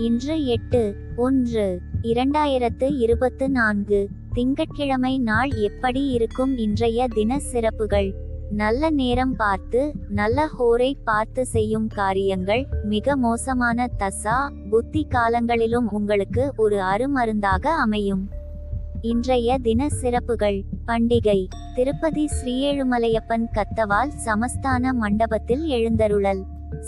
இன்று 8/1/2024 திங்கட்கிழமை நாள் எப்படி இருக்கும்? இன்றைய தின சிறப்புகள். நல்ல நேரம் பார்த்து நல்ல ஹோரை பார்த்து செய்யும் காரியங்கள் மிக மோசமான தசா புத்தி காலங்களிலும் உங்களுக்கு ஒரு அருமருந்தாக அமையும். இன்றைய தின சிறப்புகள். பண்டிகை. திருப்பதி ஸ்ரீஏழுமலையப்பன் கத்தவால் சமஸ்தான மண்டபத்தில் எழுந்தருளல்.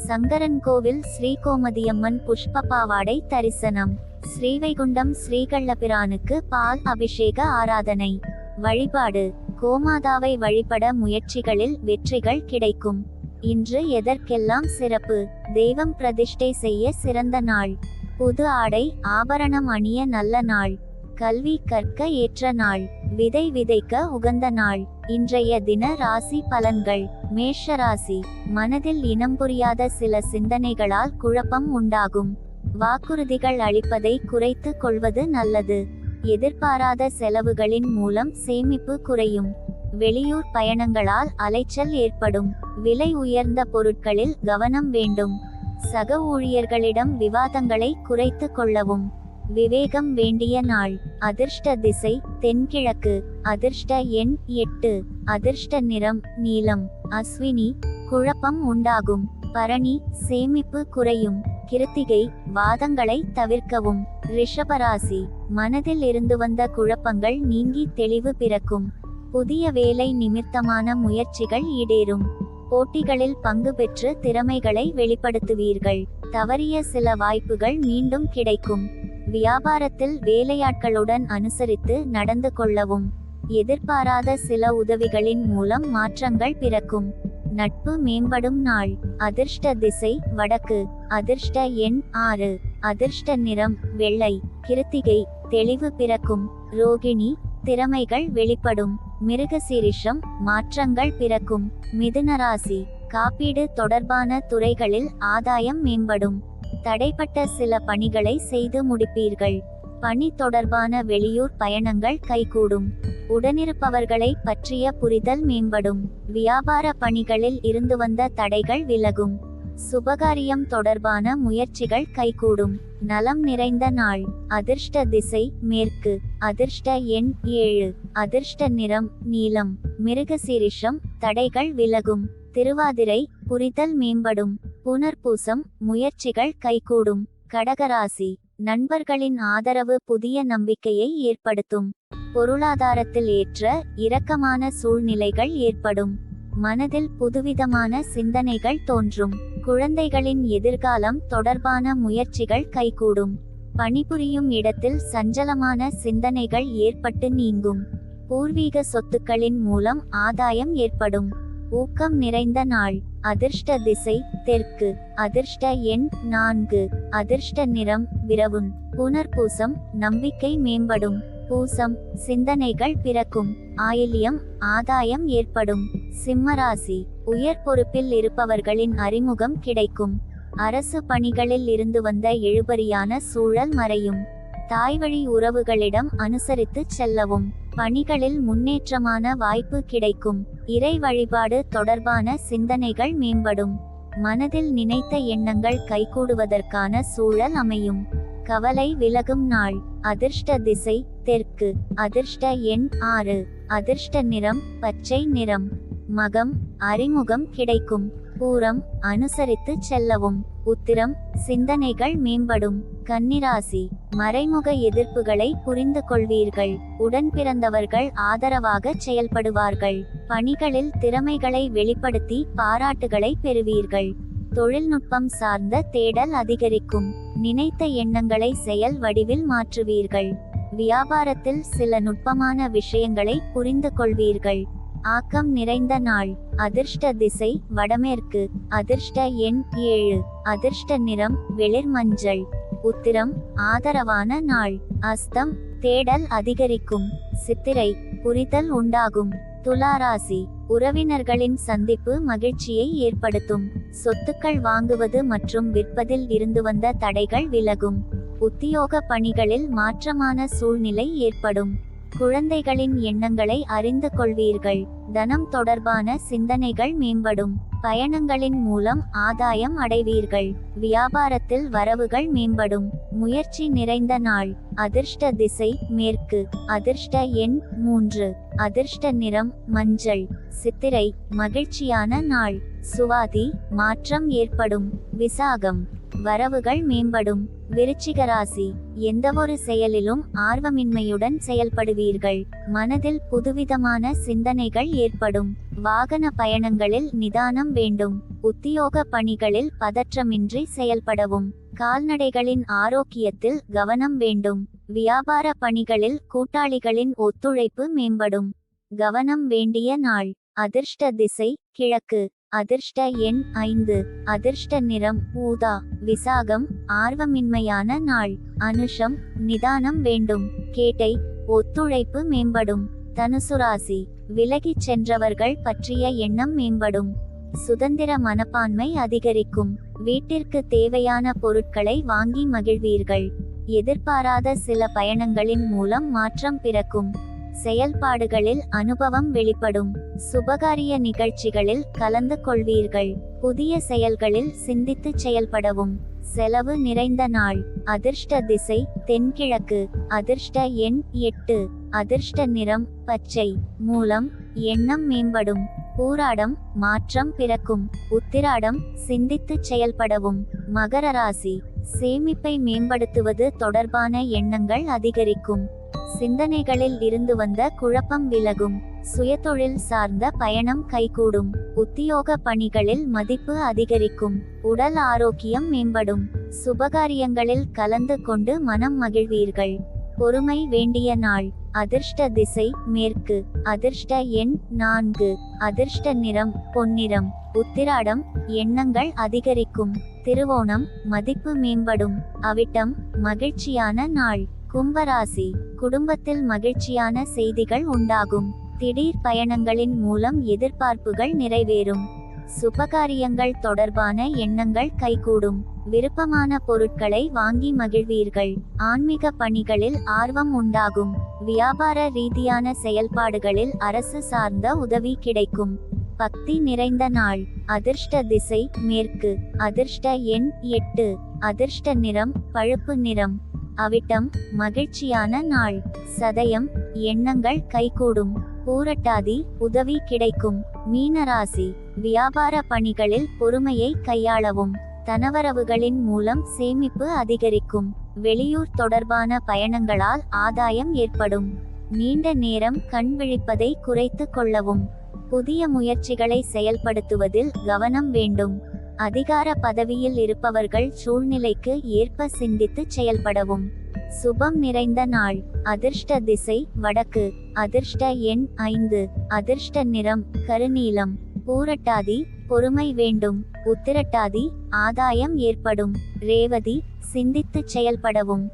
சங்கரன்கோவில் ஸ்ரீகோமதியம்மன் புஷ்ப பாவாடை தரிசனம். ஸ்ரீவைகுண்டம் ஸ்ரீகள்ளபிரானுக்கு பால் அபிஷேக ஆராதனை. வழிபாடு. கோமாதாவை வழிபட முயற்சிகளில் வெற்றிகள் கிடைக்கும். இன்று எதற்கெல்லாம் சிறப்பு? தெய்வம் பிரதிஷ்டை செய்ய சிறந்த நாள். புது ஆடை ஆபரணம் அணிய நல்ல நாள். கல்வி கற்க ஏற்ற நாள். விதை விதைக்க உகந்த நாள். இன்றைய தின ராசி பலன்கள். மேஷ ராசி. மனதில் இனம் புரியாத சில சிந்தனைகளால் குழப்பம் உண்டாகும். வாக்குறுதிகள் அளிப்பதை குறைத்து கொள்வது நல்லது. எதிர்பாராத செலவுகளின் மூலம் சேமிப்பு குறையும். வெளியூர் பயணங்களால் அலைச்சல் ஏற்படும். விலை உயர்ந்த பொருட்களில் கவனம் வேண்டும். சக ஊழியர்களிடம் விவாதங்களை குறைத்து கொள்ளவும். விவேகம் வேண்டிய நாள். அதிர்ஷ்ட திசை தென்கிழக்கு. அதிர்ஷ்ட எண் 8. அதிர்ஷ்ட நிறம் நீலம். அஸ்வினி குழப்பம் உண்டாகும். பரணி சேமிப்பு குறையும். கிருத்திகை வாதங்களை தவிர்க்கவும். ரிஷபராசி. மனதில் இருந்து வந்த குழப்பங்கள் நீங்கி தெளிவு பிறக்கும். புதிய வேலை நிமித்தமான முயற்சிகள் ஈடேறும். போட்டிகளில் பங்கு பெற்று திறமைகளை வெளிப்படுத்துவீர்கள். தவறிய சில வாய்ப்புகள் மீண்டும் கிடைக்கும். வியாபாரத்தில் வேலையாட்களுடன் அனுசரித்து நடந்து கொள்ளவும். எதிர்பாராத சில உதவிகளின் மூலம் மாற்றங்கள் பிறக்கும். நட்பு மேம்படும் நாள். அதிர்ஷ்ட திசை வடக்கு. அதிர்ஷ்ட எண் 6. அதிர்ஷ்ட நிறம் வெள்ளை. கிருத்திகை தெளிவு பிறக்கும். ரோகிணி திறமைகள் வெளிப்படும். மிருகசீரிஷம் மாற்றங்கள் பிறக்கும். மிதுனராசி. காப்பீடு தொடர்பான துறைகளில் ஆதாயம் மேம்படும். தடைப்பட்ட சில பணிகளை செய்து முடிப்பீர்கள். பணி தொடர்பான வெளியூர் பயணங்கள் கைகூடும். உடனிருப்பவர்களை பற்றிய புரிதல் மேம்படும். வியாபார பணிகளில் இருந்து வந்த தடைகள் விலகும். சுபகாரியம் தொடர்பான முயற்சிகள் கைகூடும். நலம் நிறைந்த நாள். அதிர்ஷ்ட திசை மேற்கு. அதிர்ஷ்ட எண் 7. அதிர்ஷ்ட நிறம் நீலம். மிருகசீரிஷம் தடைகள் விலகும். திருவாதிரை புரிதல் மேம்படும். புனர்பூசம் முயற்சிகள் கைகூடும். கடகராசி. நண்பர்களின் ஆதரவு புதிய நம்பிக்கையை ஏற்படுத்தும். பொருளாதாரத்தில் ஏற்ற இரக்கமான சூழ்நிலைகள் ஏற்படும். மனதில் புதுவிதமான சிந்தனைகள் தோன்றும். குழந்தைகளின் எதிர்காலம் தொடர்பான முயற்சிகள் கைகூடும். பணிபுரியும் இடத்தில் சஞ்சலமான சிந்தனைகள் ஏற்பட்டு நீங்கும். பூர்வீக சொத்துக்களின் மூலம் ஆதாயம் ஏற்படும். ஊக்கம் நிறைந்த நாள். அதிர்ஷ்ட திசை தெற்கு. அதிர்ஷ்ட எண் 4. அதிர்ஷ்ட நிறம் பிரவுன். புனர்பூசம் நம்பிக்கை மேம்படும். பூசம் சிந்தனைகள் பிறக்கும். ஆயில்யம் ஆதாயம் ஏற்படும். சிம்மராசி. உயர் பொறுப்பில் இருப்பவர்களின் அறிமுகம் கிடைக்கும். அரசு பணிகளில் இருந்து வந்த இழுபறியான சூழல் மறையும். தாய்வழி உறவுகளிடம் அனுசரித்து செல்லவும். பணிகளில் முன்னேற்றமான வாய்ப்பு கிடைக்கும். இறை வழிபாடு தொடர்பான சிந்தனைகள் மேம்படும். மனதில் நினைத்த எண்ணங்கள் கைகூடுவதற்கான சூழல் அமையும். கவலை விலகும் நாள். அதிர்ஷ்ட திசை தெற்கு. அதிர்ஷ்ட எண் 6. அதிர்ஷ்ட நிறம் பச்சை நிறம். மகம் அறிமுகம் கிடைக்கும். பூரம் அனுசரித்து செல்லவும். உத்திரம் சிந்தனைகள் மேம்படும். கன்னிராசி. மறைமுக எதிர்ப்புகளை புரிந்து கொள்வீர்கள். உடன் பிறந்தவர்கள் ஆதரவாக செயல்படுவார்கள். பணிகளில் திறமைகளை வெளிப்படுத்தி பாராட்டுகளை பெறுவீர்கள். தொழில்நுட்பம் சார்ந்த தேடல் அதிகரிக்கும். நினைத்த எண்ணங்களை செயல் வடிவில் மாற்றுவீர்கள். வியாபாரத்தில் சில நுட்பமான விஷயங்களை புரிந்து கொள்வீர்கள். ஆக்கம் நிறைந்த நாள். அதிர்ஷ்ட திசை வடமேற்கு. அதிர்ஷ்ட எண் 7. அதிர்ஷ்ட நிறம் வெளிர் மஞ்சள். உத்திரம் ஆதரவான நாள். அஸ்தம் தேடல் அதிகரிக்கும். சித்திரை புரிதல் உண்டாகும். துலாராசி. உறவினர்களின் சந்திப்பு மகிழ்ச்சியை ஏற்படுத்தும். சொத்துக்கள் வாங்குவது மற்றும் விற்பதில் இருந்து வந்த தடைகள் விலகும். உத்தியோக பணிகளில் மாற்றமான சூழ்நிலை ஏற்படும். குழந்தைகளின் எண்ணங்களை அறிந்து கொள்வீர்கள். தனம் தொடர்பான சிந்தனைகள் மேம்படும். பயணங்களின் மூலம் ஆதாயம் அடைவீர்கள். வியாபாரத்தில் வரவுகள் மேம்படும். முயற்சி நிறைந்த நாள். அதிர்ஷ்ட திசை மேற்கு. அதிர்ஷ்ட எண் 3. அதிர்ஷ்ட நிறம் மஞ்சள். சித்திரை மகிழ்ச்சியான நாள். சுவாதி மாற்றம் ஏற்படும். விசாகம் வரவுகள் மேம்படும். விருச்சிக ராசி எந்தவொரு செயலிலும் ஆர்வமின்மையுடன் செயல்படுவீர்கள். மனதில் புதுவிதமான சிந்தனைகள் ஏற்படும். வாகன பயணங்களில் நிதானம் வேண்டும். உத்தியோக பணிகளில் பதற்றமின்றி செயல்படவும். கால்நடைகளின் ஆரோக்கியத்தில் கவனம் வேண்டும். வியாபார பணிகளில் கூட்டாளிகளின் ஒத்துழைப்பு மேம்படும். கவனம் வேண்டிய நாள். அதிர்ஷ்ட திசை கிழக்கு. அதிர்ஷ்ட எண் 5. அதிர்ஷ்ட நிறம் ஊதா. விசாகம் ஆர்வமின்மையான நாள். அனுஷம் நிதானம் வேண்டும். கேட்டை ஒத்துழைப்பு மேம்படும். தனுசு ராசி விலகிச் சென்றவர்கள் பற்றிய எண்ணம் மேம்படும். சுதந்திர மனப்பான்மை அதிகரிக்கும். வீட்டிற்கு தேவையான பொருட்களை வாங்கி மகிழ்வீர்கள். எதிர்பாராத சில பயணங்களின் மூலம் மாற்றம் பிறக்கும். செயல்பாடுகளில் அனுபவம் வெளிப்படும். சுபகாரிய நிகழ்ச்சிகளில் கலந்து கொள்வீர்கள். புதிய செயல்களில் சிந்தித்து செயல்படவும். செலவு நிறைந்த நாள். அதிர்ஷ்ட திசை தென்கிழக்கு. அதிர்ஷ்ட எண் 8. அதிர்ஷ்ட நிறம் பச்சை. மூலம் எண்ணம் மேம்படும். பூராடம் மாற்றம் பிறக்கும். உத்திராடம் சிந்தித்து செயல்படவும். மகர ராசி சேமிப்பை மேம்படுத்துவது தொடர்பான எண்ணங்கள் அதிகரிக்கும். சிந்தனைகளில் இருந்து வந்த குழப்பம் விலகும். சுயதொழில் சார்ந்த பயணம் கைகூடும். உத்தியோக பணிகளில் மதிப்பு அதிகரிக்கும். உடல் ஆரோக்கியம் மேம்படும். சுபகாரியங்களில் கலந்து கொண்டு மனம் மகிழ்வீர்கள். பொறுமை வேண்டிய நாள். அதிர்ஷ்ட திசை மேற்கு. அதிர்ஷ்ட எண் 4. அதிர்ஷ்ட நிறம் பொன்னிறம். உத்திராடம் எண்ணங்கள் அதிகரிக்கும். திருவோணம் மதிப்பு மேம்படும். அவிட்டம் மகிழ்ச்சியான நாள். கும்பராசி குடும்பத்தில் மகிழ்ச்சியான செய்திகள் உண்டாகும். திடீர் பயணங்களின் மூலம் எதிர்பார்ப்புகள் நிறைவேறும். சுபகாரியங்கள் தொடர்பான எண்ணங்கள் கைகூடும். விருப்பமான பொருட்களை வாங்கி மகிழ்வீர்கள். ஆன்மீக பணிகளில் ஆர்வம் உண்டாகும். வியாபார ரீதியான செயல்பாடுகளில் அரசு சார்ந்த உதவி கிடைக்கும். பக்தி நிறைந்த நாள். அதிர்ஷ்ட திசை மேற்கு. அதிர்ஷ்ட எண் 8. அதிர்ஷ்ட நிறம் பழுப்பு நிறம். அவிட்டம் மகிழ்ச்சியான நாள். சதயம் எண்ணங்கள் கைகூடும். பூரட்டாதி உதவி கிடைக்கும். மீனராசி வியாபார பணிகளில் பொறுமையை கையாளவும். தனவரவுகளின் மூலம் சேமிப்பு அதிகரிக்கும். வெளியூர் தொடர்பான பயணங்களால் ஆதாயம் ஏற்படும். நீண்ட நேரம் கண் விழிப்பதை குறைத்து கொள்ளவும். புதிய முயற்சிகளை செயல்படுத்துவதில் கவனம் வேண்டும். அதிகார பதவியில் இருப்பவர்கள் சூழ்நிலைக்கு ஏற்ப சிந்தித்து செயல்படவும். சுபம் நிறைந்த நாள். அதிர்ஷ்ட திசை வடக்கு. அதிர்ஷ்ட எண் 5. அதிர்ஷ்ட நிறம் கருநீலம். பூரட்டாதி பொறுமை வேண்டும். உத்திரட்டாதி ஆதாயம் ஏற்படும். ரேவதி சிந்தித்து செயல்படவும்.